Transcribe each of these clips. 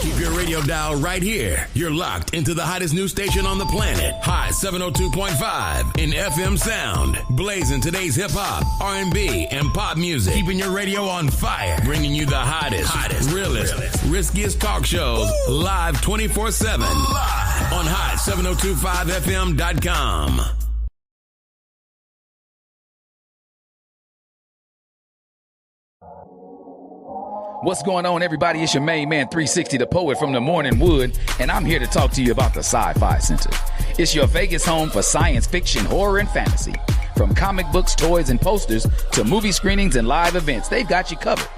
Keep your radio dial right here. You're locked into the hottest news station on the planet. High 702.5 in FM sound. Blazing today's hip-hop, R&B, and pop music. Keeping your radio on fire. Bringing you the hottest, realest, riskiest talk shows live 24/7. Live on high702.5fm.com. What's going on, everybody? It's your main man, 360, the poet from the Morning Wood, and I'm here to talk to you about the Sci-Fi Center. It's your Vegas home for science fiction, horror, and fantasy. From comic books, toys, and posters to movie screenings and live events, they've got you covered.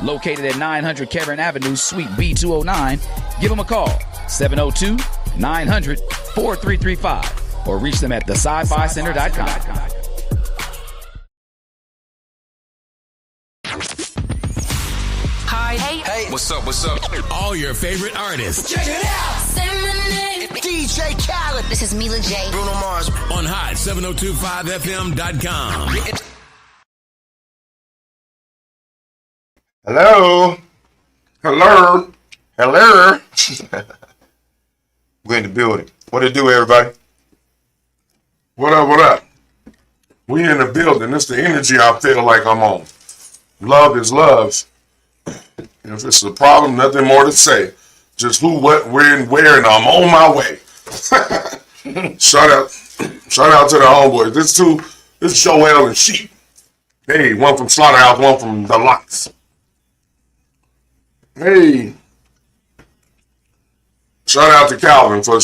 Located at 900 Cameron Avenue, Suite B209, give them a call, 702-900-4335, or reach them at thescificenter.com. Hey, what's up? All your favorite artists. Check it out. Say my name. DJ Khaled. This is Mila J. Bruno Mars. On high702.5fm.com. Hello. We're in the building. What it do, everybody? What up? We in the building. It's the energy I feel like I'm on. Love is love. If it's a problem, nothing more to say. Just who, what, when, where, and I'm on my way. Shout out to the homeboys. This Joel and Sheep. Hey, one from Slaughterhouse, one from The Lots. Hey. Shout out to Calvin for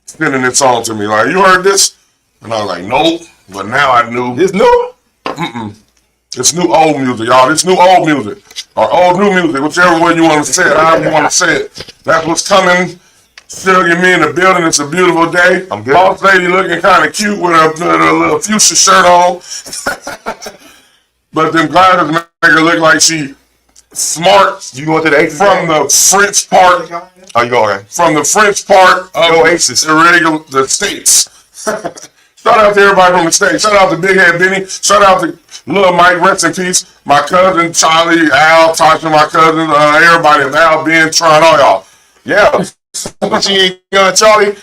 sending this song to me. Like, you heard this? And I was like, nope. But now I knew. It's new? It's new old music, y'all. It's new old music. Or old new music, whichever way you want to say it, however you want to say it. That's what's coming. Still get me in the building. It's a beautiful day. I'm good. Boss lady looking kind of cute with a little fuchsia shirt on. But them glasses make her look like she smart. You going to the Aces from the French part. Oh, you going? From the French part of Aces. the States. Shout out to everybody from the States. Shout out to Big Head Benny. Shout out to Lil Mike, rest in peace. My cousin, Charlie, Al, Tasha, my cousin, everybody, Al, Ben, Tron, all y'all. Yeah. But you ain't got Charlie?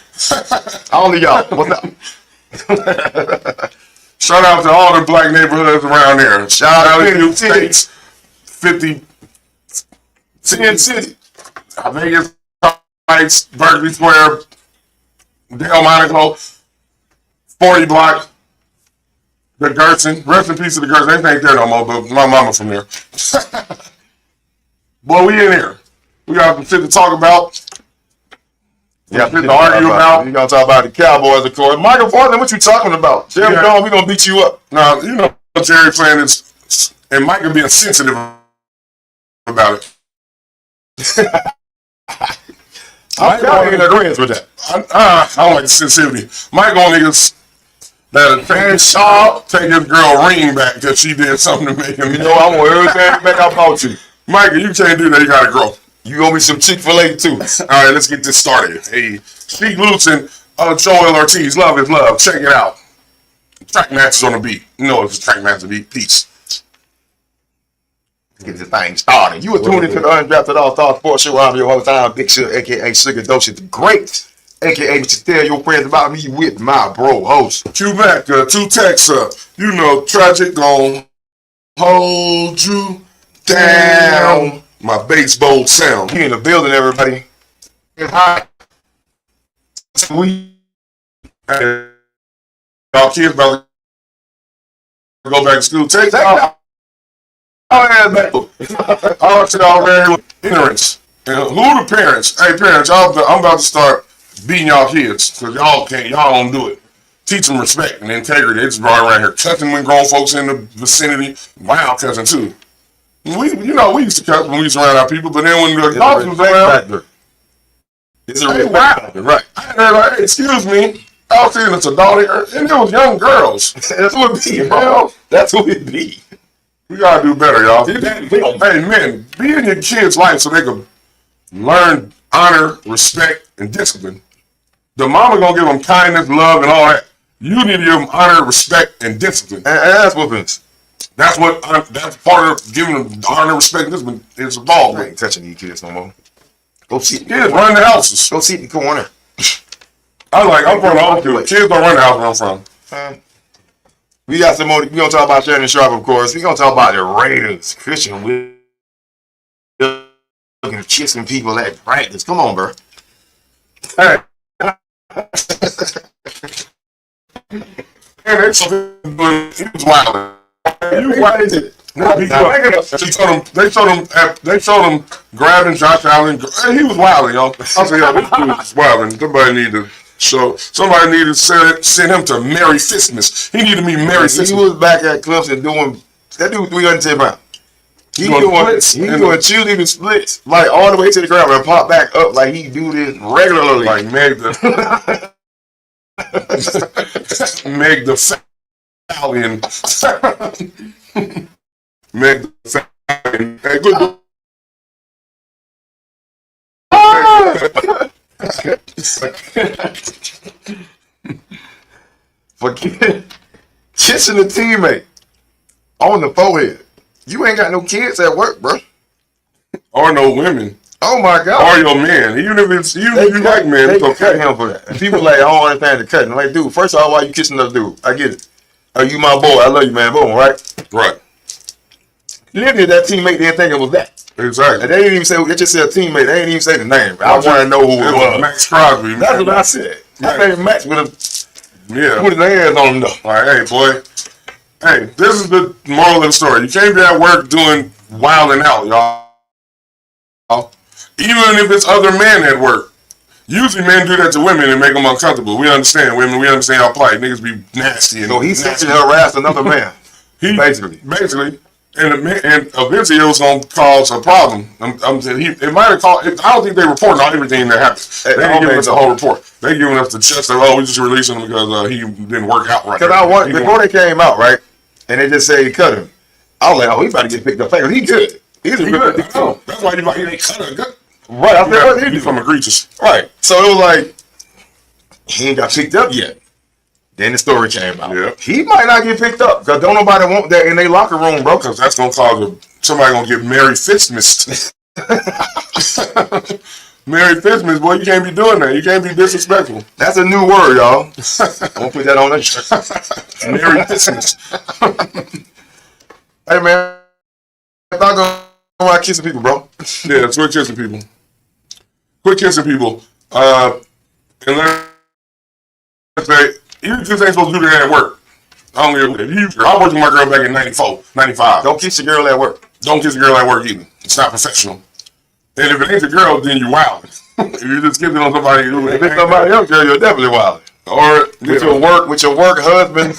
Only y'all. What's up? Shout out to all the black neighborhoods around here. Shout out to you, States. 10 City. Vegas Heights, Berkeley Square, Del Monaco, 40 Block. The Gerson. Rest in peace to the Gerson. They ain't there no more, but my mama from there. Boy, we in here. We got some shit to talk about. Yeah, shit to argue about. You gonna talk about the Cowboys, of course. Michael Portland, what you talking about? Jerry Dawn, we gonna beat you up. Now, you know, Jerry playing this, and Micah being sensitive about it. I'm in agreement with that. I don't like the sensitivity. Micah on niggas that'll take his girl ring back because she did something to make him. You know, I want everything back I bought you. Micah, you can't do that. You gotta grow. You owe me some Chick-fil-A too. All right, let's get this started. Hey, Steve Lutz and Joel Ortiz, Love is Love. Check it out. Track matches on the beat. You know it's a track match on the beat. Peace. Let's get this thing started. You were tuned into the Undrafted All-Star Sports Show. I'm your host, I'm Big Sugar, a.k.a. Sugar Dosha the Great, a.k.a. What you tell your friends about me with my bro host. Q-Mac, 2 texts up. You know, Tragic gon' hold you down. My baseball sound. He in the building, everybody. It's hot. Y'all kids about to go back to school. Take out. Oh, yeah, man. All shit already with ignorance. And who the parents? Hey, parents, I'm about to start beating y'all kids because y'all don't do it. Teach them respect and integrity. They just brought around here cussing when grown folks in the vicinity. Wow, cussing too. We used to cuss when we used to around our people, but then when the adults was around, it's a real factor, right? They're like, hey, excuse me. I was seeing this adult here, and it was young girls. That's what it be, bro. That's what it be. We gotta do better, y'all. Hey, men, be in your kids' life so they can learn honor, respect, and discipline. The mama gonna give them kindness, love, and all that. You need to give them honor, respect, and discipline. And ass whoopings. That's part of giving them honor, respect, and discipline is involved. I ain't touching these kids no more. Go sit. Kids run the houses. Go sit in the corner. I'm from the old school. Kids don't run the house where I'm from. We got some more. We gonna talk about Shannon Sharpe, of course. We gonna talk about the Raiders. Christian Wilkins chasing people at practice. Come on, bro. Hey. And he was wild. They showed him grabbing Josh Allen. He was wilding, y'all. I said, yo, this dude is wilding. Somebody needed to send him to Merry Fistmas. He needed to be Merry Fistmas. He was back at Clemson doing that dude 310 pounds. He doing cheerleading splits like all the way to the ground and pop back up like he do this regularly. Like Meg the Fallion. Meg the Fallion. Hey, good. Forget kissing a teammate on the forehead. You ain't got no kids at work, bro. Or no women. Oh my God. Or your man. Even if it's you like men, they cut him for that. And people like, I don't understand the cutting. Like, dude, first of all, why you kissing another dude? I get it. Oh, you my boy. I love you, man. Boom, right? Right. Literally, that teammate didn't think it was that. Exactly. And they didn't even say, they just said teammate. They didn't even say the name. I want to know who it was. Max Crosby. That's what I said. I named Max with him. Yeah. Put his hands on him, though. Like, hey, boy. Hey, this is the moral of the story. You can't be at work doing wilding out, y'all. Even if it's other men at work. Usually men do that to women and make them uncomfortable. We understand women. We understand y'all plight. Niggas be nasty. So he's sexually harassed another man. Basically. And eventually it was going to cause a problem. It might have caused. I don't think they reported on everything that happened. They didn't give us the whole report. They giving us the just of, we just releasing him because he didn't work out right. Because before they came out, right, and they just say he cut him, I was like, he about to get picked up. He good. He's good. That's why he ain't cut him. Right. I said, what did he do? From egregious. Right. So it was like, he ain't got picked up yet. Then the story came out. Yep. He might not get picked up because don't nobody want that in their locker room, bro. Because that's going to cause somebody going to get Merry Fistmas. Merry Fistmas, boy, you can't be doing that. You can't be disrespectful. That's a new word, y'all. I'm going to put that on the shirt. Merry Fistmas. Hey, man. If I go around kissing people, bro. Yeah, quit kissing people. Quit kissing people. And let's say, you just ain't supposed to do that at work. I worked with my girl back in 94, 95. Don't kiss your girl at work. Don't kiss a girl at work either. It's not professional. And if it ain't your girl, then you wild. If you're just kissing on somebody, if it's somebody else, girl, you're definitely wild. Or with your work husband.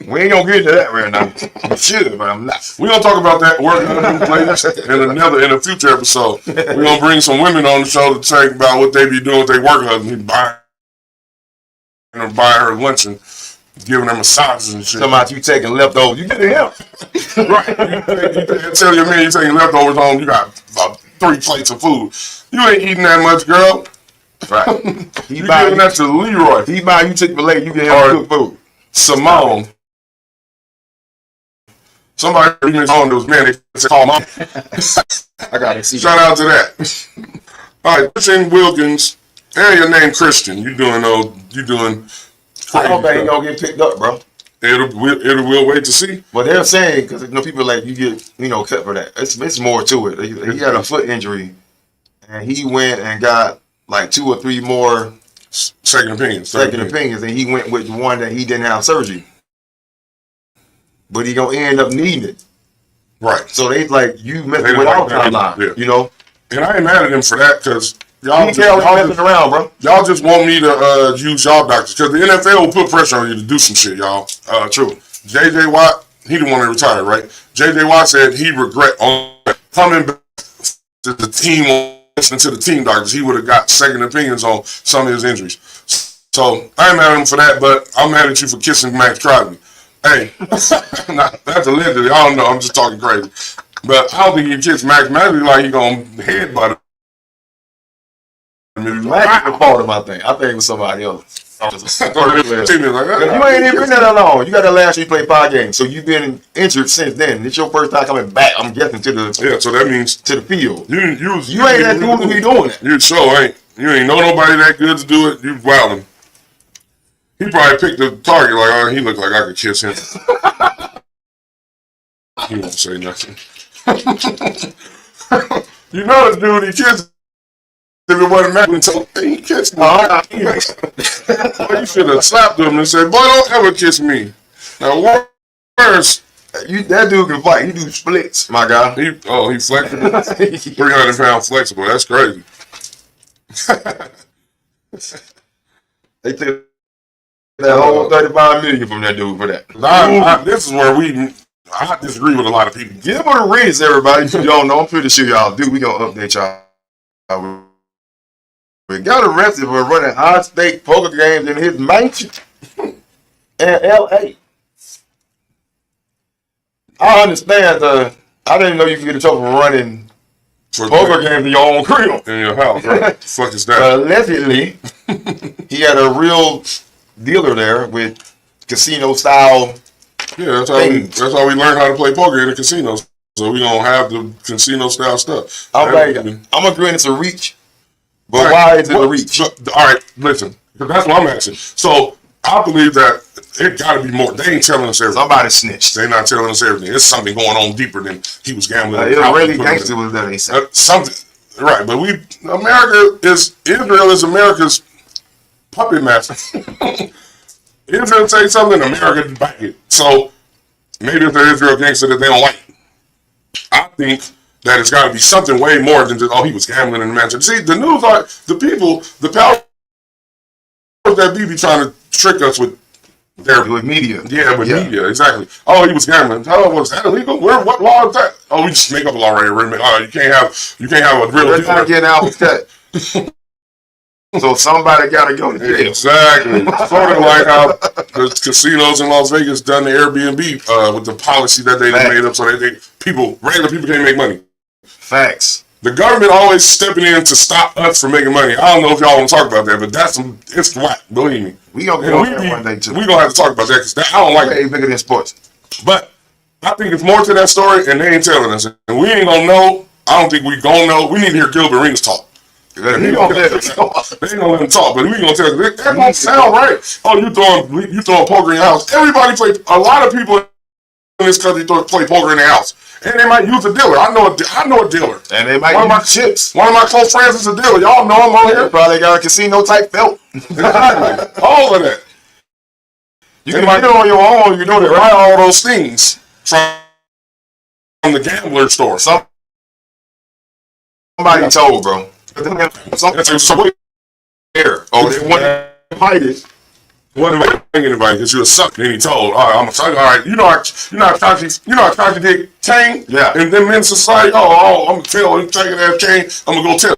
We ain't gonna get into that right now. I should, but I'm not. We're gonna talk about that work husband in a future episode. We're gonna bring some women on the show to talk about what they be doing with their work husband. Buying her lunch and giving her massages and shit. Talking about you taking leftovers. You get him. Right. You tell your man you taking leftovers home, you got about 3 plates of food. You ain't eating that much, girl. Right. You giving that to Leroy. He buy you Chick-fil-A, you get him good food. Simone. Somebody even on those men, they call mom. I gotta see. Shout out to that. All right, Christian Wilkins. Hey, your name Christian. You doing I don't think he gonna get picked up, bro. We'll wait to see. But they're saying, because people like you get cut for that. It's more to it. He had a foot injury, and he went and got like 2 or 3 more second opinions, and he went with one that he didn't have surgery, but he gonna end up needing it. Right. So they like you messing with our timeline, And I ain't mad at him for that because. Y'all messing around, bro. Y'all just want me to use y'all doctors because the NFL will put pressure on you to do some shit, y'all. True. J.J. Watt, he didn't want to retire, right? J.J. Watt said he regret coming back to the team, listening to the team doctors. He would have got second opinions on some of his injuries. So I ain't mad at him for that, but I'm mad at you for kissing Max Crosby. Hey, that's allegedly. I don't know. I'm just talking crazy. But I don't think he kissed Max. Max like he gonna headbutt him. Mike was part of my thing. I think it was somebody else. If you ain't even been there that long, you got that last year you played 5 games, so you've been injured since then. It's your first time coming back. I'm guessing to the so that means to the field. You ain't that dude to be doing it. You sure ain't. You ain't know nobody that good to do it. You wildin'. He probably picked the target like, oh, he looked like I could kiss him. He won't say nothing. You know this dude, he kissed. If it wasn't Matt, until he kissed me. You should have slapped him and said, boy, don't ever kiss me. Now, worse. That dude can fight. He do splits, my guy. He flexible. 300-pound flexible. That's crazy. They took that whole $35 million from that dude for that. This is where I disagree with a lot of people. Give him a raise, everybody. If you don't know, I'm pretty sure y'all do. We gonna update y'all. We got arrested for running high-stake poker games in his mansion in L.A. I understand. I didn't know you could get in trouble for running poker games in your own crib. In your house, right? The fuck is that? Allegedly, he had a real dealer there with casino-style. Yeah, that's how we learn how to play poker in the casinos. So we gonna have the casino-style stuff. I'm agreeing it's a reach. But why is it a reach? All right, listen. That's what I'm asking. So I believe that it got to be more. They ain't telling us everything. Somebody snitched. They're not telling us everything. There's something going on deeper than he was gambling. Israel really gangster was that they said. Something. Right, but Israel is America's puppet master. Israel say something, America back it. So maybe if they're Israel gangster that they don't like. I think that it's got to be something way more than just, he was gambling in the mansion. See, the news are, the people, the power that be trying to trick us with their media. Yeah, with media, exactly. Oh, he was gambling. Oh, was that illegal? What law is that? Oh, we just make up a law right here. You can't have a real deal. They're trying to get out with that. So somebody got to go to jail. Exactly. Sort of like how the casinos in Las Vegas done the Airbnb with the policy that they made up so that regular people can't make money. Facts. The government always stepping in to stop us from making money. I don't know if y'all want to talk about that, but it's whack. Believe me. We gonna go there one day too. We gonna have to talk about that because I don't like it. Bigger than sports. But I think it's more to that story, and they ain't telling us, and we ain't gonna know. I don't think we gonna know. We need to hear Gilbert Arenas talk. They ain't gonna let him talk, but we gonna tell you that don't sound right. Oh, you throwing poker in your house? Everybody play. A lot of people in this country play poker in their house. And they might use a dealer. I know a dealer. And they might use chips. One of my close friends is a dealer. Y'all know him on here. Probably got a casino type belt. Exactly. All of that. You can do it on your own. You know that, right? All those things from the gambler store. Somebody told, bro. Somebody there. Oh, they want to fight it. What am I anybody? Because you're a sucker. And he told, all right, I'm a sucker. All right, you know how contradict Kane? Yeah. And then men society, I'm gonna tell him taking that Kane. I'm gonna go tell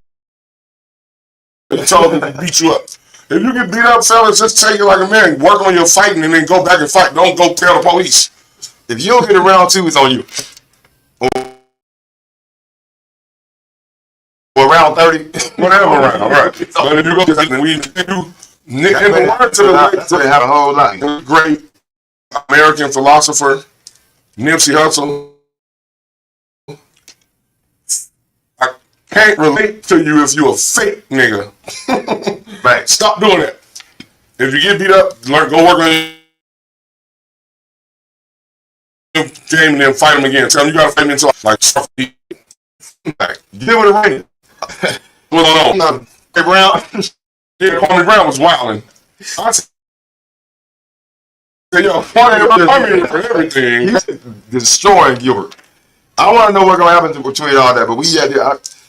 him. He told him to beat you up. If you get beat up, fellas, just take it like a man. Work on your fighting and then go back and fight. Don't go tell the police. If you don't get around two, it's on you. Or around 30. Whatever round, right. But if you go to we do. Nick in the word to the that's what they have a whole lot. Great American philosopher, Nipsey Hussle. I can't relate to you if you're a fake nigga. Right. Stop doing that. If you get beat up, go work on your game and then fight him again. Tell him you gotta fight me until like deal with it right. What's going on? Hey Brown. Yeah, Kwame Brown was wilding. I said, yo, Kwame for everything. He's destroying Gilbert. I want to know what's going to happen between all that, but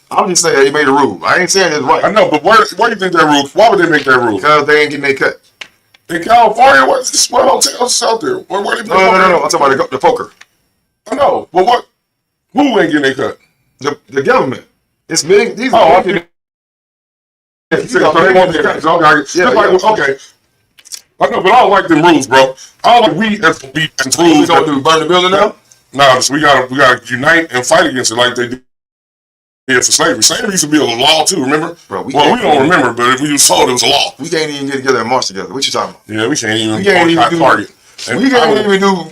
I'm just saying he made a rule. I ain't saying it's right. I know, but why do you think that rule? Why would they make that rule? Because they ain't getting their cut. In California, what hotels out there? Where they no. I'm talking about the poker. I know, but who ain't getting their cut? The government. It's millions. These so they want their cuts. Okay. Okay. I know, but I don't like them rules, bro. I don't like we as rules. We gonna do burn the building now? No, we gotta unite and fight against it like they do for slavery. Slavery used to be a law too, remember? Bro, we don't remember, but we was told it was a law. We can't even get together and march together. What you talking about? Yeah, we can't even do Target. We can't even do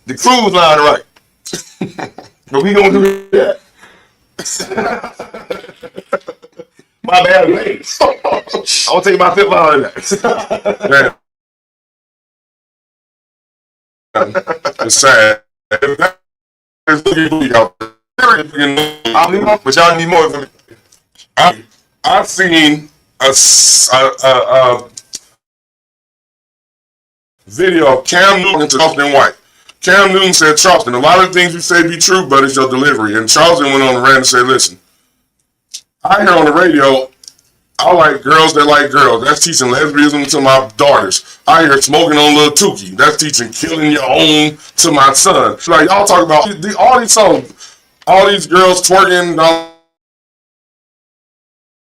the cruise line right. But we gonna do that. My bad, mate. I'll take my flip out of that. It's sad. But y'all need more from me. I've seen a video of Cam Newton and Charleston White. Cam Newton said, Charleston, a lot of things you say be true, but it's your delivery. And Charleston went on the rant and said, listen, I hear on the radio, I like girls that like girls. That's teaching lesbianism to my daughters. I hear smoking on Lil Tookie. That's teaching killing your own to my son. Like, y'all talk about all these songs, all these girls twerking,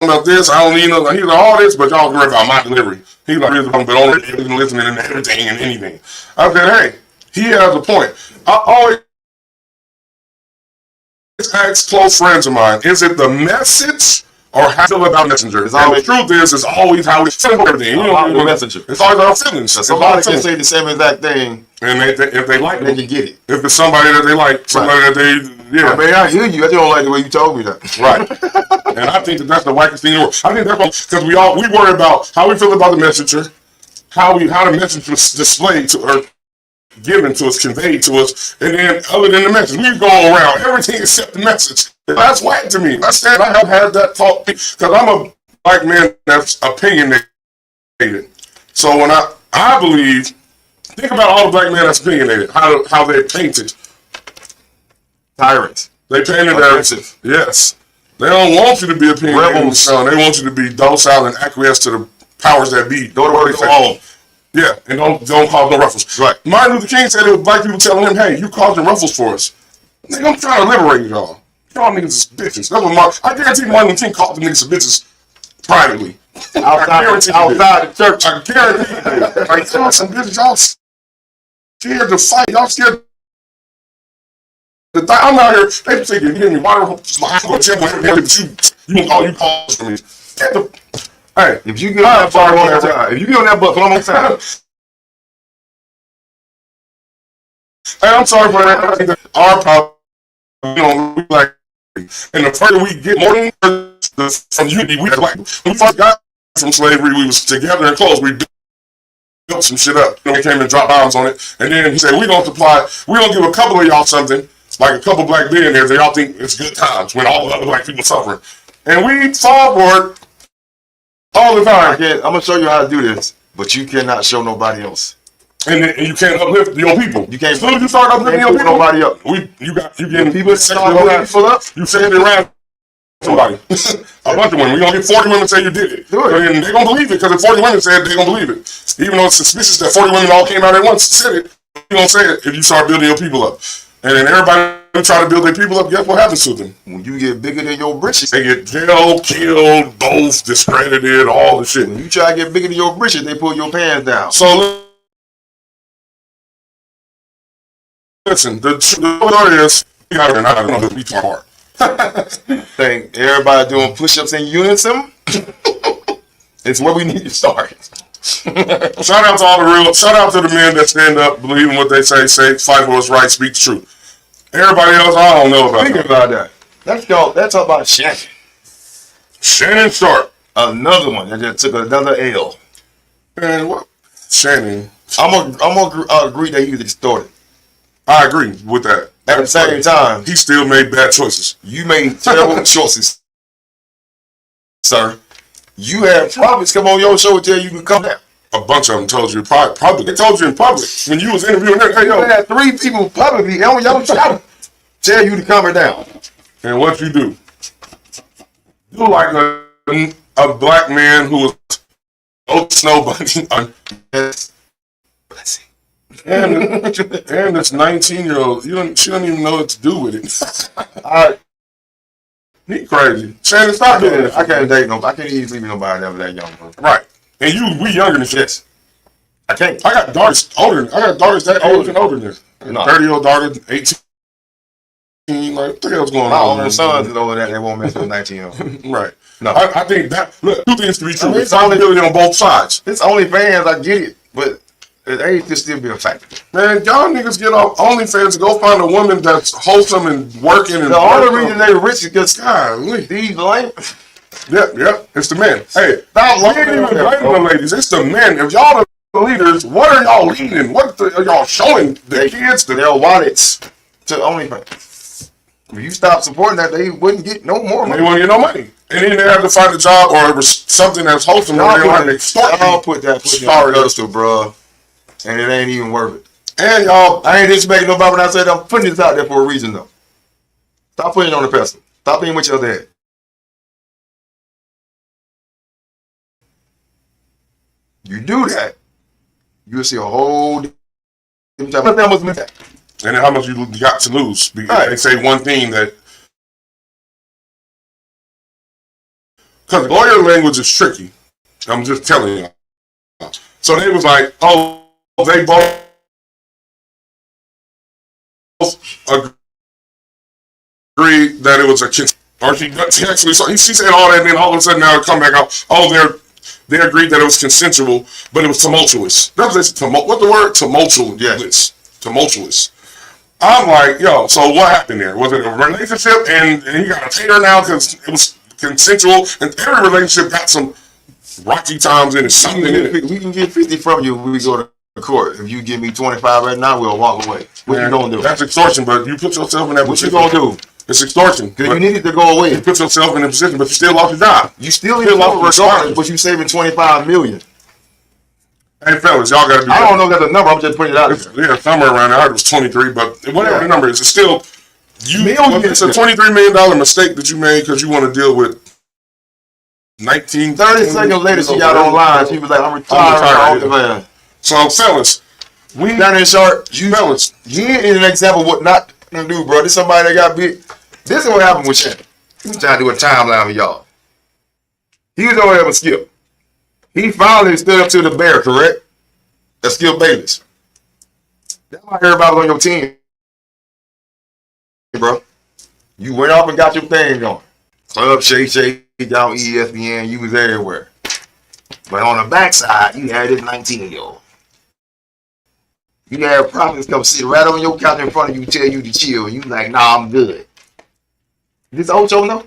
about this, I don't need nothing. He's like, all this, but y'all worry about my delivery. He's like, but only listening to everything and anything. I said, hey, he has a point. I always ask close friends of mine, is it the message or how you feel about messenger? It's always, the truth is, it's always how we feel everything. You know, the messenger. It's always our feelings. Somebody can say the same exact thing, and if they like it, they can get it. If it's somebody that they like, somebody that they, yeah. I mean, I hear you. I just don't like the way you told me that. Right. And I think that's the wackest thing in the world. I think that's because we worry about how we feel about the messenger, how the message was displayed to or given to us, conveyed to us, and then other than the message, we go around everything except the message. That's whack to me. I said I have had that talk because I'm a black man that's opinionated. So when I believe, think about all the black men that's opinionated, how they're painted. Tyrants. They painted aggressive. Yes. They don't want you to be opinionated. Rebels. They want you to be docile and acquiesce to the powers that be. Go to work, go home. Yeah, and don't cause no ruffles. Right. Martin Luther King said it was black people telling him, hey, you causing ruffles for us. Nigga, I'm trying to liberate y'all. Y'all niggas is bitches. That's what I guarantee Martin Luther King called the niggas bitches privately. Outside the church. I guarantee you. Like, y'all some bitches, y'all scared to fight. Y'all scared to I'm out here, they say you hear me, why don't you call for me. Hey, if you get on that bar one more time, if you get on that bus one more time. Hey, I'm sorry for that. Our problem, we like, and the further we get more from unity, we like, when we first got from slavery, we was together and close. We built some shit up. We came and dropped bombs on it, and then he said, we don't give a couple of y'all something, like a couple black billionaires, they all think it's good times when all the other black people suffering. And we fall for it all the time. I'm going to show you how to do this, but you cannot show nobody else. And you can't uplift your people. You can't. As soon as you start uplifting your people, nobody up. You getting people up. You saying it around somebody. A bunch of women. We're going to get 40 women say you did it. Do it. And they're going to believe it because if 40 women said it, they're going to believe it. Even though it's suspicious that 40 women all came out at once and said it, you're going to say it if you start building your people up. And then everybody try to build their people up, guess what happens to them? When you get bigger than your britches, they get jailed, killed, both discredited, all the shit. When you try to get bigger than your britches, they pull your pants down. So listen, the truth is, we got to know that we talk hard. Think everybody doing push-ups in unison? It's where we need to start. Shout out to the men that stand up, believe in what they say, fight for what's right, speak the truth. Everybody else, I don't know about. Think about that. Let's talk about Shannon. Shannon Sharpe. Another one that just took another L. Man, what? Shannon. I'm gonna agree that he was distorted. I agree with that. At the same time, he still made bad choices. You made terrible choices, sir. You had prophets come on your show and tell you to come down. A bunch of them told you public. They told you in public when you was interviewing them. Hey, yo, you had 3 people publicly on your show tell you to calm it down. And what you do? You like a black man who was snow bunny. And this 19-year-old, she don't even know what to do with it. All right. He crazy. Shannon, stop doing it. I can't date nobody. I can't even sleep with nobody that was that young, bro. Right. And we younger than shit. I can't. I got daughters that older and older than this. 30-year-old daughter, 18. Like, what the hell's going My on? own sons is over that. They won't mess with 19-year-olds. Right. No. I think that, look, two things can be true. I mean, It's accountability on both sides. It's OnlyFans, I get it, but age could still be a factor. Man, y'all niggas get off OnlyFans to go find a woman that's wholesome and working. And the only reason they're rich is because golly, these lame. Yeah, it's the men. Hey, Stop we ain't even blaming the ladies. It's the men. If y'all the leaders, what are y'all leading? What are y'all showing the kids? Their wallets to OnlyFans. If you stop supporting that, they wouldn't get no more money. They wouldn't get no money. And then they have to find a job or something that's wholesome. Y'all Put put that on the pedestal, bro. And it ain't even worth it. And y'all, I ain't disrespecting nobody when I said I'm putting this out there for a reason, though. Stop putting it on the pedestal. Stop being with your dad. You do that, you'll see a whole different type of that. And then how much you got to lose. Because right. They say one thing that, because lawyer language is tricky. I'm just telling you. So they was like, oh, they both agreed that it was a kid. Or she actually, so she said all that, and then all of a sudden now it come back out, oh, they agreed that it was consensual, but it was tumultuous. That was what the word? Tumultuous. Yes. Tumultuous. I'm like, yo, so what happened there? Was it a relationship and you got to pay her now because it was consensual? And every relationship got some rocky times in it, something in it. We can get 50 from you when we go to court. If you give me 25 right now, we'll walk away. What you gonna do? That's extortion, but you put yourself in that position. What you gonna do? It's extortion. Because you need it to go away. You put yourself in a position, but you still lost your job. You still need to regardless, but you saving $25 million. Hey, fellas, y'all got to do I don't know that's a number. I'm just putting it out there. Yeah, somewhere around there. I heard it was 23, but whatever the number is, it's still it's a $23 million mistake that you made because you want to deal with 30 seconds later, she got online. She was like, I'm retired. So, fellas, Shannon Sharpe, you ain't an example of what not to do, bro. This somebody that got big. This is what happened with Shannon. He was trying to do a timeline with y'all. He was over there with Skip. He finally stood up to the bear, correct? That's Skip Bayless. That's why everybody was on your team, bro. You went off and got your thing going. Club Shay, down ESPN, you was everywhere. But on the backside, you had this 19-year-old. You had prophets come sit right on your couch in front of you, tell you to chill, and you like, nah, I'm good. This Ocho know?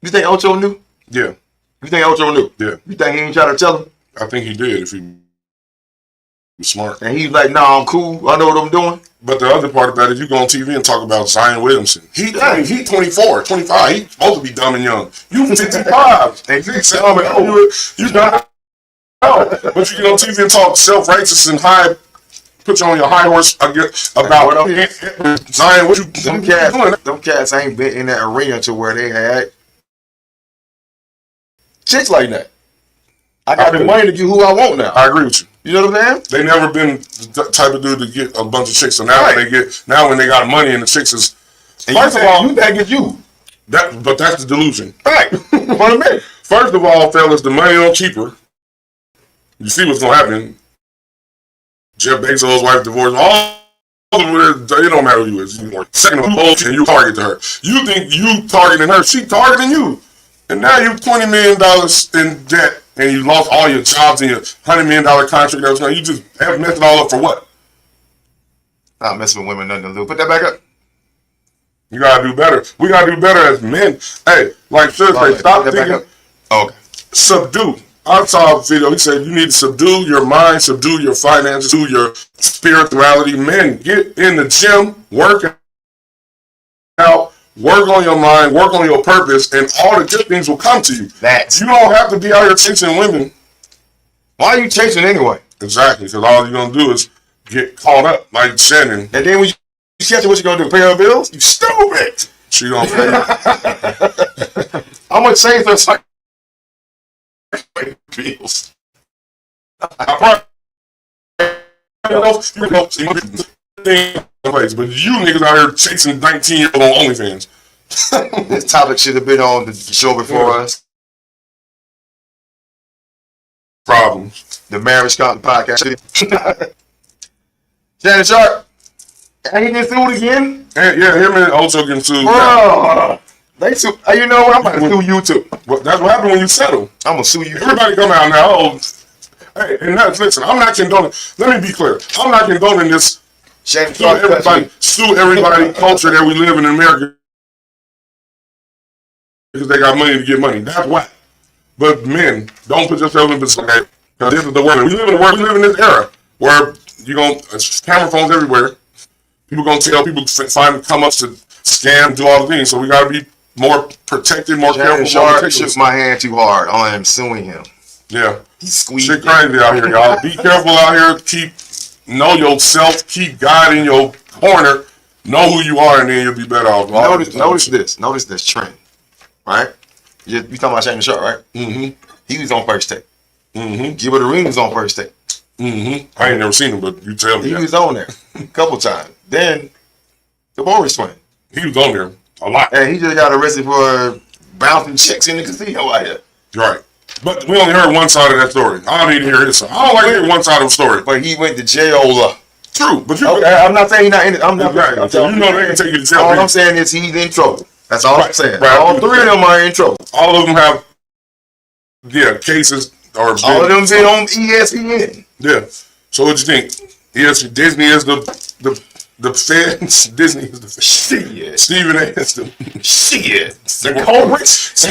You think Ocho knew? Yeah. You think Ocho knew? Yeah. You think he ain't try to tell him? I think he did if he was smart. And he's like, nah, I'm cool. I know what I'm doing. But the other part about it, you go on TV and talk about Zion Williamson. He 24, 25. He's supposed to be dumb and young. You 55. And you dumb and old. You not. But you get on TV and talk self-righteous and high, put you on your high horse about Zion. What you doing? Them cats ain't been in that arena to where they had chicks like that. I got the money to get who I want now. I agree with you. You know what I'm saying? They never been the type of dude to get a bunch of chicks. So now when they got money and the chicks is first of all, that gets you. But that's the delusion. Right. For a minute. First of all, fellas, the money don't keep her. You see what's gonna happen. Jeff Bezos' wife divorced. It don't matter who you is. Second of all, and you target to her. You think you targeting her? She targeting you. And now you're $20 million in debt, and you lost all your jobs and your $100 million contract. You just have messed it all up for what? Not messing with women, nothing to lose. Put that back up. You gotta do better. We gotta do better as men. Hey, like seriously, stop thinking. Okay. Subdue. I saw a video. He said you need to subdue your mind, subdue your finances, subdue your spirituality. Men, get in the gym, work out. Work on your mind, work on your purpose, and all the good things will come to you. You don't have to be out here chasing women. Why are you chasing anyway? Exactly, because all you're going to do is get caught up like Shannon. And then when you catch her, what you going to do? Pay her bills? You stupid! She don't pay. How much savings are like bills? But you niggas out here chasing 19-year-olds on OnlyFans. This topic should have been on the show before us. Problems. The Marriage Content Podcast. Shannon Sharpe, And he get sued again? And, yeah, him and Ocho getting sued. Bro, they sue. You know what? I'm about to sue you too. Well, that's what happened when you settle. I'm gonna sue you. Everybody come out now. Oh, hey, and that's, listen, I'm not condoning. Let me be clear. I'm not condoning this. Shannon Sue everybody culture that we live in America because they got money to get money. That's why. But men, don't put yourself in position. Because this is the world. We live in the world. We live in this era where you gonna camera phones everywhere. People gonna tell people find come up to scam, do all the things. So we gotta be more protected, more Shannon careful. More Sharpe shook my hand too hard. I am suing him. Yeah, He squeezed. shit crazy out here, y'all. Be careful out here. Know yourself. Keep God in your corner. Know who you are, and then you'll be better off. Notice this trend, right? You talking about Shannon Sharpe, right? Mm-hmm. He was on First Take. Mm-hmm. Gilbert Arenas was on First Take. Mm-hmm. I ain't never seen him, but you tell me. He was on there a couple times. Then the Boris twin. He was on there a lot. And he just got arrested for bouncing chicks in the casino out here. Right. But we only heard one side of that story. I don't need to hear his side. I don't like to hear one side of the story. But he went to jail. True, but I'm not saying he's not in it. I'm not. Exactly. I'm So you know they can take you to jail. All I'm saying is he's in trouble. That's all I'm saying. Right. All three of them are in trouble. All of them have, cases or All of them been on ESPN. Yeah. So what you think? Yes, Disney is the feds. Disney is the feds. Shit. Stephen A. is the Shit. the culprits.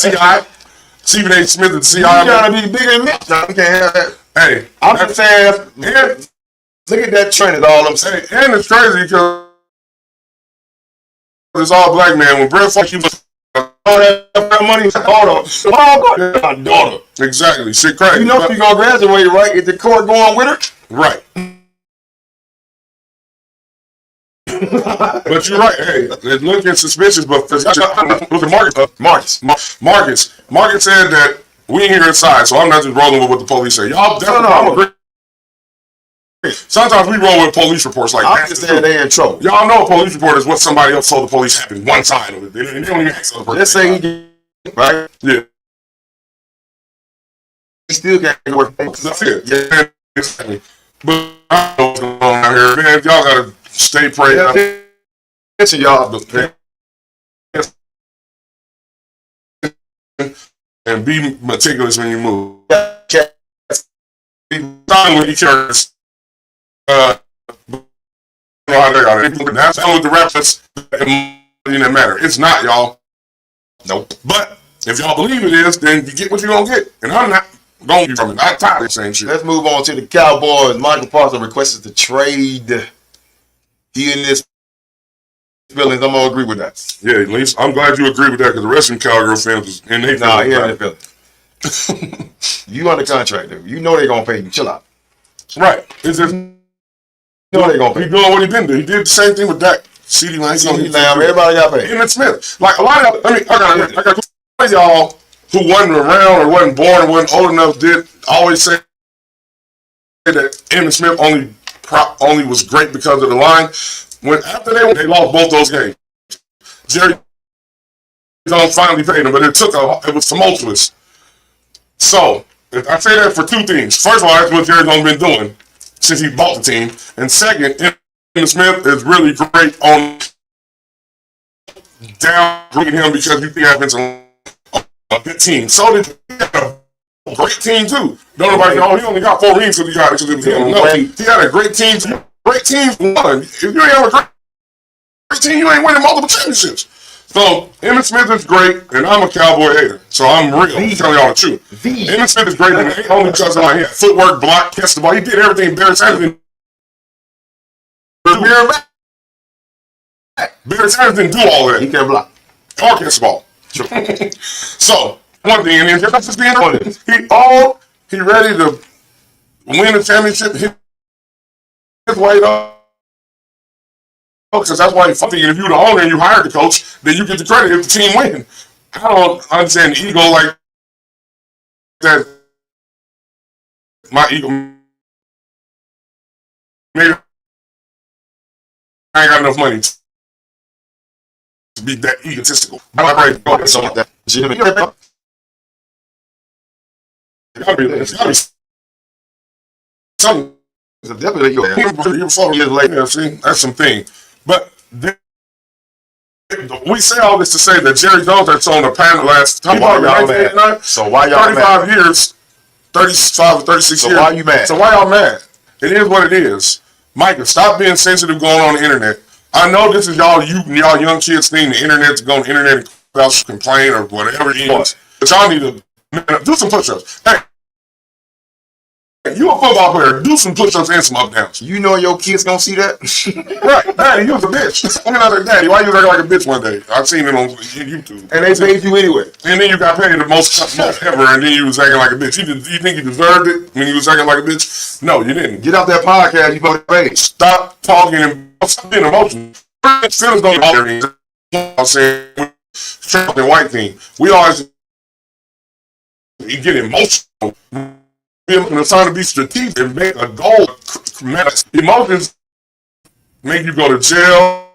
CI. Stephen A. Smith is the CI. You gotta be bigger than me. No, we can't have that. Hey, I'm just saying. Look at that trend. Is all I'm saying. and it's crazy because it's all black man. When Brett Favre was All that money, my daughter. exactly shit crazy. You know she's gonna graduate, right? Is the court going with her? Right. But you're right. Hey, it's looking suspicious, but look at Marcus said that we ain't here inside, so I'm not just rolling with what the police say. Y'all definitely, I'm agree. Sometimes we roll with police reports like I'm that. just saying they in trouble. Y'all know a police report is what somebody else told the police happened. One side of it. They don't even ask the person. Let's say he did, right? Yeah. He still can't go work. That's it. Yeah, exactly. But I don't know what's going on out here, man. Y'all gotta stay prayed up. Listen, y'all. And be meticulous when you move. When you carry that's with the reference that matter. It's not, y'all. Nope. But if y'all believe it is, then you get what you're gonna get. And I'm not going to be from it. I'm tired of the same shit. Let's move on to the Cowboys. Michael Parsons requested to trade. He in this feelings. I'm gonna agree with that. Yeah, at least I'm glad you agree with that because the rest of them Cowgirl fans was in their Nah, he ain't feelings. You under contract, dude. You know they gonna pay you. Chill out. Right. It's just You know they gonna pay. He doing what he been doing. He did the same thing with Dak. CeeDee Lamb. Everybody got paid. Emmitt Smith. Like a lot of, I got y'all who wasn't around or wasn't born or wasn't old enough did always say that Emmitt Smith only was great because of the line. When after they lost both those games, Jerry Jones finally paid him, but it was tumultuous. So I say that for two things. First of all, that's what Jerry Jones been doing since he bought the team, and second, Emmitt Smith is really great on downgrading him because you think happens on a good team. So did he had a great team too. Don't nobody know he only got 4 rings because he got it because it was him. No, he had a great team. Great teams won. If you ain't have a great team, you ain't winning multiple championships. So Emmitt Smith is great, and I'm a Cowboy hater. So I'm real. I'm telling y'all the truth. Emmitt Smith is great, and it ain't only because he had footwork, block, catch the ball. He did everything Barry Sanders didn't do all that. He can't block. Or catch the ball. So one thing, and then that's just being honest. He ready to win a championship. His way up. Because that's why you're fucking. If you're the owner and you hired the coach, then you get the credit if the team win. I don't understand the ego like that. My ego. Maybe I ain't got enough money to be that egotistical. I'm right. That. It's gotta be something. definitely You're 4 years later. Yeah, see, that's some thing. But we say all this to say that Jerry Jones that's on the panel last time. So why y'all 35 years, 35 or 36 years. So why you mad? So why y'all mad? It is what it is. Micah, stop being sensitive going on the internet. I know this is y'all young kids thing. The internet's going to the internet and complain or whatever it is. But y'all need to do some push-ups. Hey, you a football player. Do some push-ups and some up-downs. You know your kids gonna see that? Right. Daddy, you was a bitch. I'm not like, Daddy, why you acting like a bitch one day? I've seen it on YouTube. And they paid you anyway. And then you got paid the most ever, and then you was acting like a bitch. You think you deserved it when you was acting like a bitch? No, you didn't. Get off that podcast, you fucking paid. Stop talking and stop being emotional. Feelings don't matter. I'm saying, Trump and white thing. We always get emotional. It's trying to be strategic and make a goal. Emotions make you go to jail.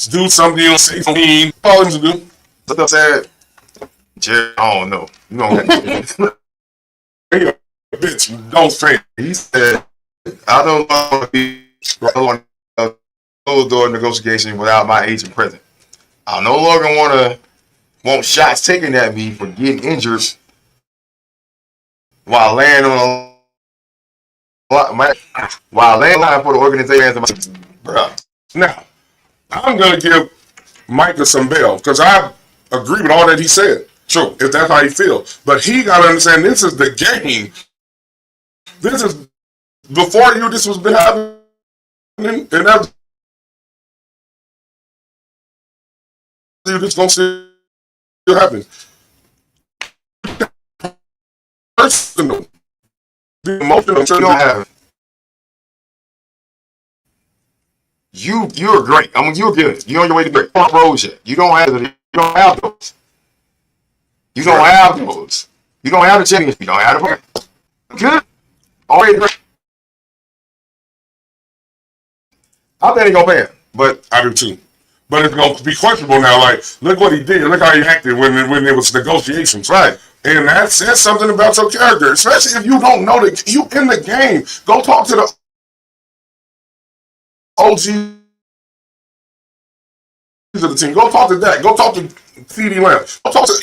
Do something you don't say something. All them to do. What I said? Jerry, I don't know. You don't have to. Hey, bitch, don't say it. He said, I don't want to be on a closed door negotiation without my agent present. I no longer want shots taken at me for getting injured while laying on line for the organization. Bruh. Now, I'm going to give Micah some bail because I agree with all that he said. True, if that's how he feels. But he got to understand this is the game. This is before you. This was been happening, and that's going to still happen. Personal, the emotional. You don't have. You're great. I mean, you're good. You're on your way to great. Pros yet. You don't have those. You don't have those. You don't have the championship. You don't have the good. Already great. I think they're gonna pay him, but I do too. But it's gonna be questionable now. Like, look what he did. Look how he acted when it was negotiations. Right. And that says something about your character, especially if you don't know that you in the game. Go talk to the OG of the team. Go talk to that. Go talk to CD Lamb. Go talk to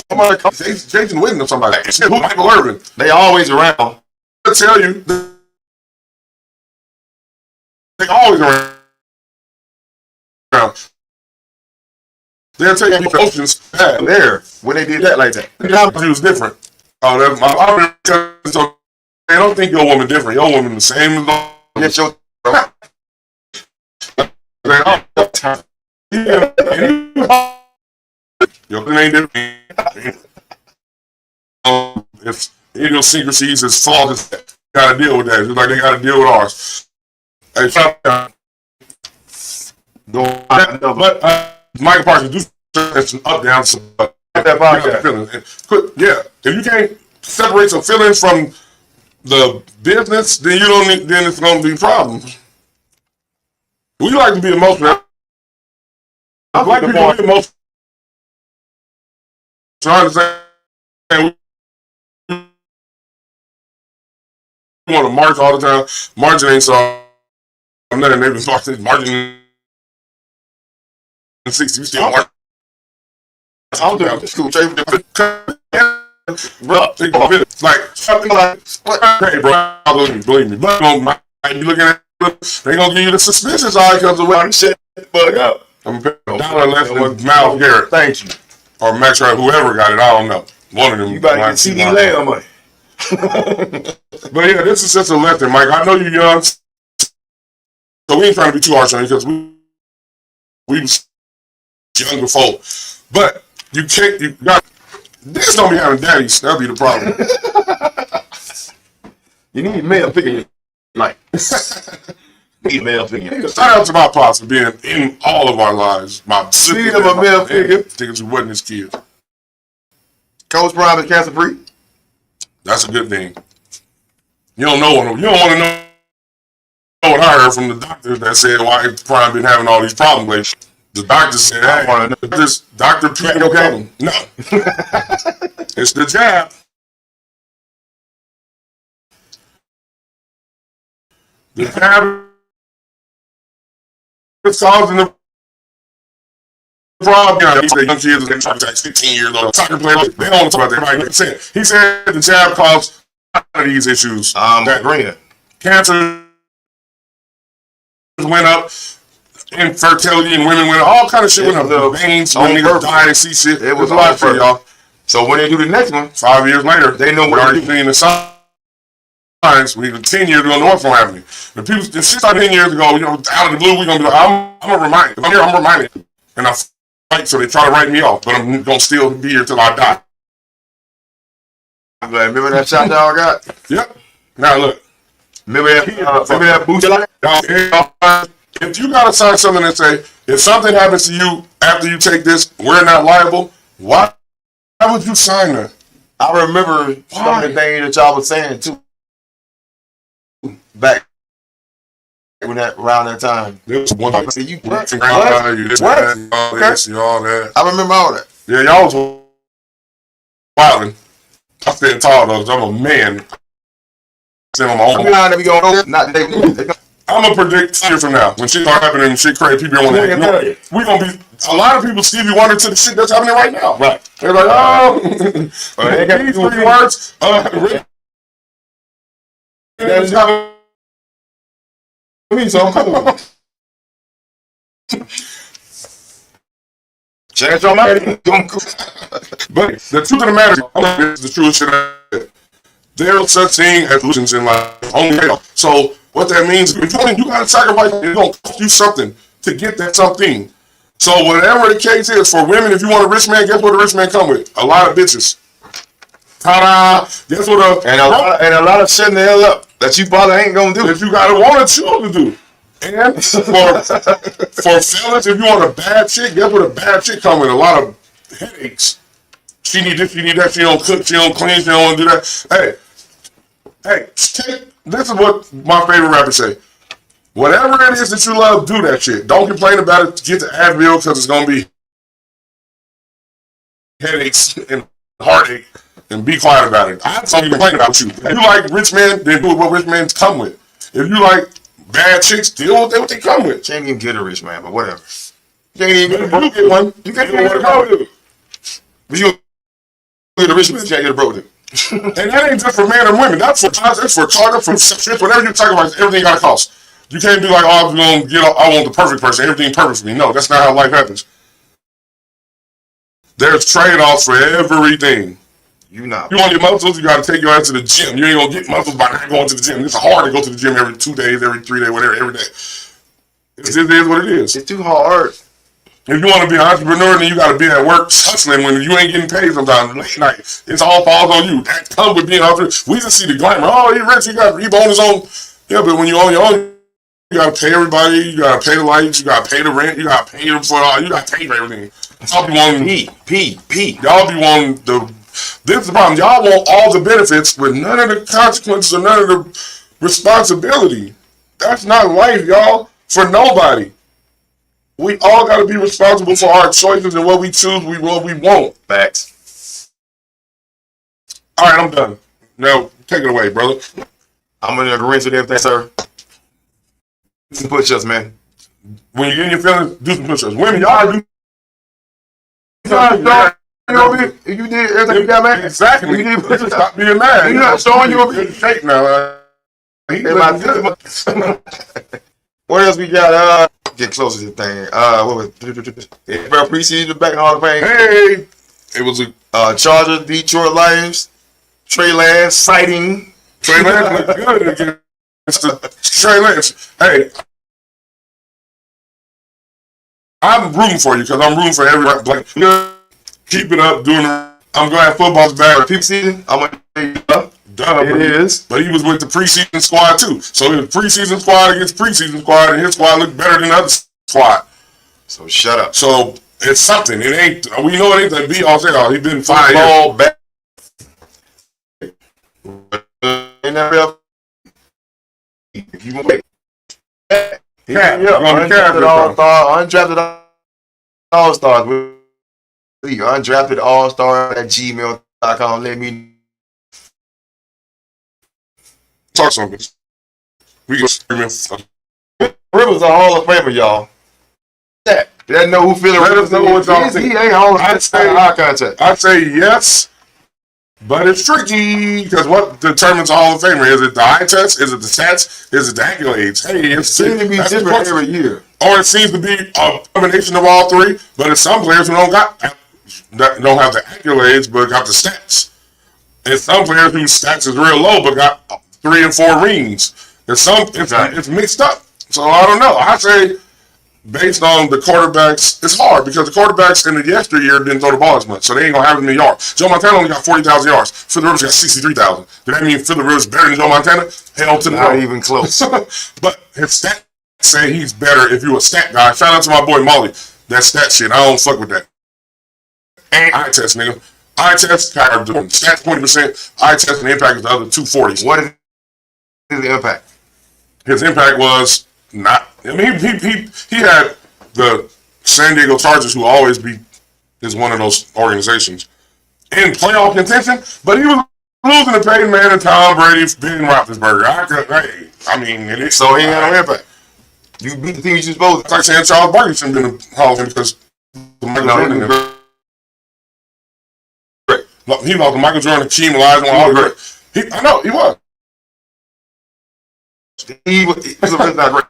somebody, Jason Witten or somebody. Who Michael Irvin? They always around. I tell you, they always around. They'll tell you the emotions there when they did that like that. He was different. Oh, I don't think your woman different. Your woman the same as yes, your your ain't different. If idiosyncrasies is flaws, gotta deal with that. Just like they gotta deal with ours. Hey, but Micah Parsons do some up down some feelings. Yeah, if you can't separate some feelings from the business, then you don't need. Then it's gonna be problems. We like to be emotional. I like people to be emotional. So I understand. We want to march all the time. Marching ain't so. Nothing. They've been marching. 60, you still march. I'm doing this cool. Bro, like, hey, bro, believe me. But you looking at they gonna give you the suspicious eye because of what shit bug up. I'm dollar less than Miles Garrett. Thank you. Or Max Wright, whoever got it, I don't know. One of them. You better get CD Lamb money. But yeah, this is just a lesson, Mike. I know you're young, so we ain't trying to be too harsh on you because we was young before. But you got this don't be having daddies. That'll be the problem. You need male figure. Like, need male figure. Shout out to my pops for being in all of our lives. My speed of a male figure. Thinking she wasn't his kid. Coach Prime is cancer free. That's a good thing. You don't want to know what I heard from the doctors that said why Prime been having all these problems lately. The doctor said, hey, this Dr. Peter, okay? No. It's the jab. The jab is causing the problem. You know, these young kids are trying to take 15 years old. Soccer players, they don't want to talk about that. He said the jab caused a lot of these issues. That cancer went up, infertility in women went up, all kind of shit went up. The veins, when niggas die and see shit. It was a lot for y'all. So when they do the next one, 5 years later, they know what already seen the signs. We even 10 years ago, North from happening. The people, the shit started 10 years ago, you know, out of the blue, we're gonna be like, I'm gonna remind you. I'm here, I'm reminded. And I fight, so they try to write me off, but I'm gonna still be here till I die. I'm like, remember that shot y'all got? Yep. Now look. Remember that boost? If you gotta sign something and say, if something happens to you after you take this, we're not liable, why would you sign that? I remember some of the things that y'all was saying too. Back when around that time. There was one See, you all that. I remember all that. Yeah, y'all was wilding. I stand tall though, 'cause I'm a man. I'm gonna predict 2 years from now when shit start happening and shit crazy. People want to. We gonna be a lot of people Stevie Wonder to the shit that's happening right now. Right? They're like, oh, they got these 3 words. Change your mind. But the truth of the matter is the truest shit. There's such thing as illusions in life. So what that means, if you gotta sacrifice, it's gonna cost you something to get that something. So whatever the case is, for women, if you want a rich man, guess what a rich man come with? A lot of bitches. Ta-da! Guess what and a lot of shutting the hell up that you probably ain't gonna do. That you gotta want to choose to do. And for fellas, if you want a bad chick, guess what a bad chick come with? A lot of headaches. She need this, she need that, she don't cook, she don't clean, she don't want to do that. Hey, this is what my favorite rappers say. Whatever it is that you love, do that shit. Don't complain about it. Get the Advil because it's going to be headaches and heartache, and be quiet about it. I don't even complain about you. If you like rich men, then do what rich men come with. If you like bad chicks, deal with what they come with. Can't even get a rich man, but whatever. You can't even get one. You can't get a broke dude. But you get a rich man, you can't get a broke dude. And that ain't just for men and women. That's for charter, for shit, whatever you're talking about. Everything got a cost. You can't be like, oh, I'm gonna get. I want the perfect person. Everything perfect for me. No, that's not how life happens. There's trade-offs for everything. You want your muscles, you gotta take your ass to the gym. You ain't gonna get muscles by not going to the gym. It's hard to go to the gym every 2 days, every 3 days, whatever, every day. It is what it is. It's too hard. If you want to be an entrepreneur, then you got to be at work hustling when you ain't getting paid sometimes. Late night, it's all falls on you. That comes with being an entrepreneur. We just see the glamour. Oh, he's rich. He own his own. Yeah, but when you own your own, you got to pay everybody. You got to pay the lights. You got to pay the rent. You got to pay them for all. You got to pay for everything. Y'all be wanting Y'all be wanting the. This is the problem. Y'all want all the benefits with none of the consequences or none of the responsibility. That's not life, y'all. For nobody. We all got to be responsible for our choices and what we choose, what we want. Facts. All right, I'm done. Now, take it away, brother. I'm in agreement with everything, sir. Do some push-ups, man. When you get in your feelings, do some push-ups. Women, y'all do. You did everything you got, man. Exactly. You did push-ups. Stop being mad. You're not showing you in shape now. What else we got? Get closer to the thing. What was it? Preseason back in Hall of Fame. Hey, it was a Chargers, Detroit Lions, Trey Lance sighting. Trey Lance looked good against the Trey Lance. Hey, I'm rooting for you because I'm rooting for everybody. Like, keep it up, doing it. I'm glad football's back. Preseason, I'm gonna it is. But he was with the preseason squad too. So it was preseason squad against preseason squad, and his squad looked better than the other squad. So shut up. So it's something. It ain't. We know it ain't that be all say all. He been 5 years. Back. If you want undrafted all-stars. Undrafted all-star at gmail.com. Let me talk something. We can scream. Rivers a Hall of Famer, y'all. That know who Phillip Let us Rivers know what y'all is. He think. ain't Hall of Famer. Eye contact. I'd say yes, but it's tricky because what determines a Hall of Famer? Is it the eye test? Is it the stats? Is it the accolades? Hey, it seems to be different every year. Or it seems to be a combination of all three, but it's some players who don't have the accolades but got the stats. And some players whose stats is real low but got 3 and 4 rings. And some it's mixed up. So I don't know. I say based on the quarterbacks, it's hard because the quarterbacks in the yesteryear didn't throw the ball as much, so they ain't gonna have as many yards. Joe Montana only got 40,000 yards. Phillip Rivers got 63,000. Does that mean Phillip Rivers better than Joe Montana? Hell to the no. Not even close. But his stats say he's better if you a stat guy. Shout out to my boy Molly. That stat shit, I don't fuck with that. And eye test, nigga. Eye test, kind of doing stats 20%. Eye test and impact is the other 240s. What is his impact? His impact was not. I mean, he had the San Diego Chargers, who always is one of those organizations, in playoff contention, but he was losing to Peyton Manning, Tom Brady, Ben Roethlisberger. So he ain't got no impact. You beat the team you supposed to. It's like saying Charles Barkley shouldn't have been in the Hall of Fame because Michael Jordan. He lost to Michael Jordan, Hakeem Olajuwon, all great. I know he was. He was not great.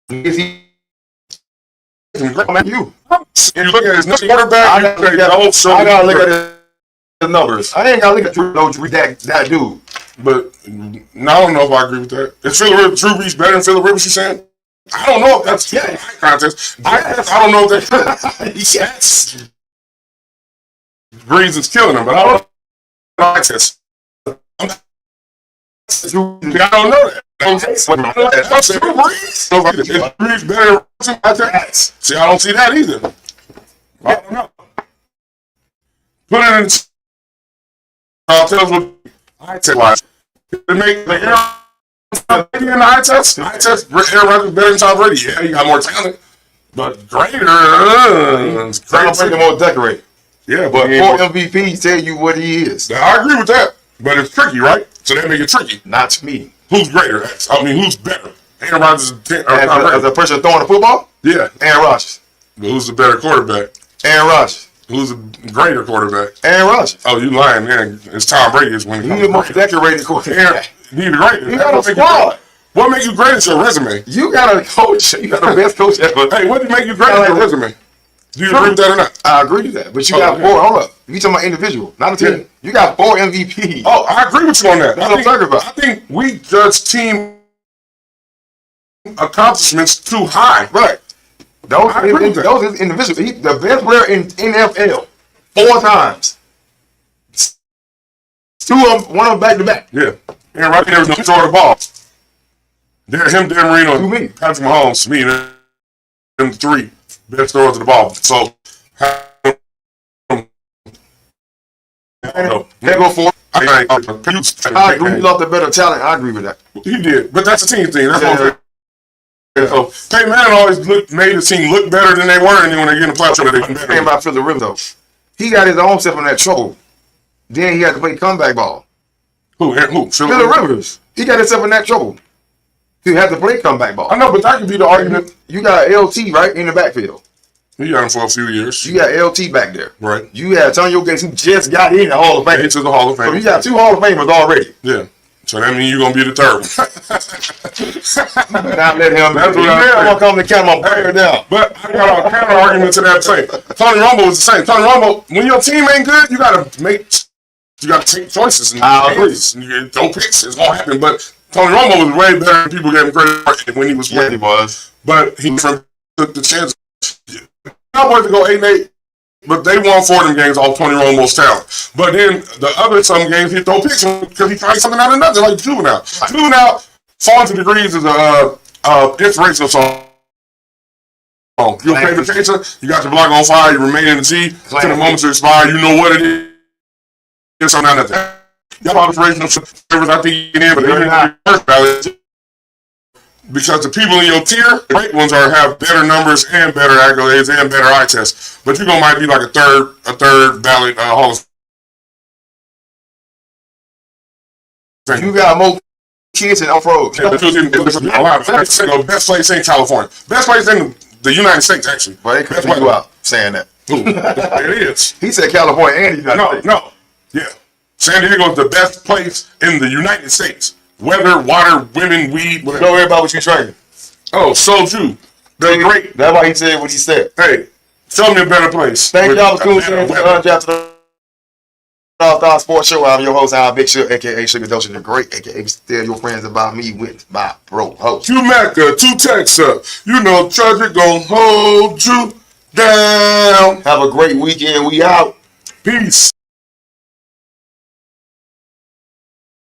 Is he? You look at his quarterback. I gotta look at his numbers. I ain't gotta look at that dude. But I don't know if I agree with that. Is Drew Brees better than Phillip Rivers? You saying? I don't know if that's contest. I don't know if that's yes. Brees is killing him, but I don't know. I don't know that. Brees better than see, I don't see that either. I don't know. Put it in. Tell us what eye test wise. They make the in the eye test. Eye test. Aaron Rodgers better than Tom Brady. Yeah, he got more talent, but greater. Greater, more decorated. Yeah, but for MVP, tell you what he is. I agree with that, but it's tricky, right? So that make it tricky. Not to me. Who's greater? Who's better? Aaron Rodgers as a person throwing the football? Yeah. Aaron Rodgers. But who's the better quarterback? Aaron Rodgers. Who's the greater quarterback? Aaron Rodgers. Oh, you lying, man. It's Tom Brady is when he's the most decorated quarterback. He's the greatest. You got a squad. What makes you great is your resume. You got a coach. You got the best coach ever. Hey, what make you great is your resume? Do you agree with that or not? I agree with that. But you got 4. Hold up. You talking about individual, not a team. Yeah. You got 4 MVPs. Oh, I agree with you on that. That's what I'm talking about. I think we judge team accomplishments too high. Right. Those is individual. He's the best player in NFL 4 times. 2 of them, 1 of them back to back. Yeah. And right there was no throw the ball. Dan Marino, Patrick Mahomes, me, them 3 best throwers of the ball. So, they go for it. I agree. He lost the better talent. I agree with that. He did, but that's a team thing. That's what I'm saying. So, Peyton Manning always made the team look better than they were, and then when they get in the playoffs, they went better. About Phillip Rivers, though. He got his own self in that trouble. Then he had to play comeback ball. Who? Phillip Rivers. He got himself in that trouble. He had to play comeback ball. I know, but that could be the argument. You got LT right in the backfield. He got him for a few years. You got LT back there. Right. You had Antonio Gates who just got in the Hall of Fame. Into the Hall of Fame. So you got 2 Hall of Famers already. Yeah. So that means you're going to be the third one. Now let him. That's what I'm going to come to count my player down. But I got a counter argument to that same. Tony Romo was the same. Tony Romo, when your team ain't good, you got to take choices. And you throw picks. It's going to happen. But Tony Romo was way better than people gave him credit for when he was playing. Yeah, he was. But he took the chance. Cowboys to go 8-8, but they won 4 of them games off Tony Romo's talent. But then some games he throw picks because he tried something out of nothing, like Juvenile. Juvenile, Falling to Degrees is a inspirational song. Your favorite chaser, you got your block on fire, you remain in the G, to the moment to expire, you know what it is. It's something out of that. Y'all are inspirational favorites, I think you can, but they're not first ballot. Because the people in your tier, great ones have better numbers and better accolades and better eye tests. But you might be like a third ballot Hall of Fame. You got more kids and off-road. The best place in California. Best place in the United States, actually. But they couldn't you out saying that. It is. He said California and the United States. No. Yeah. San Diego is the best place in the United States. Weather, water, women, weed. Whatever. Don't worry about what you training. Oh, soju. They're great. That's why he said what he said. Hey, show me a better place. Thank y'all for tuning in to the Undrafted All-Star Sports Show. I'm your host, Al Big Show, a.k.a. Sugar Dosha the Great, a.k.a. Tell Your Friends About Me with my bro host. Q Mecca, 2 Texas. You know, Trudrick gonna hold you down. Have a great weekend. We out. Peace.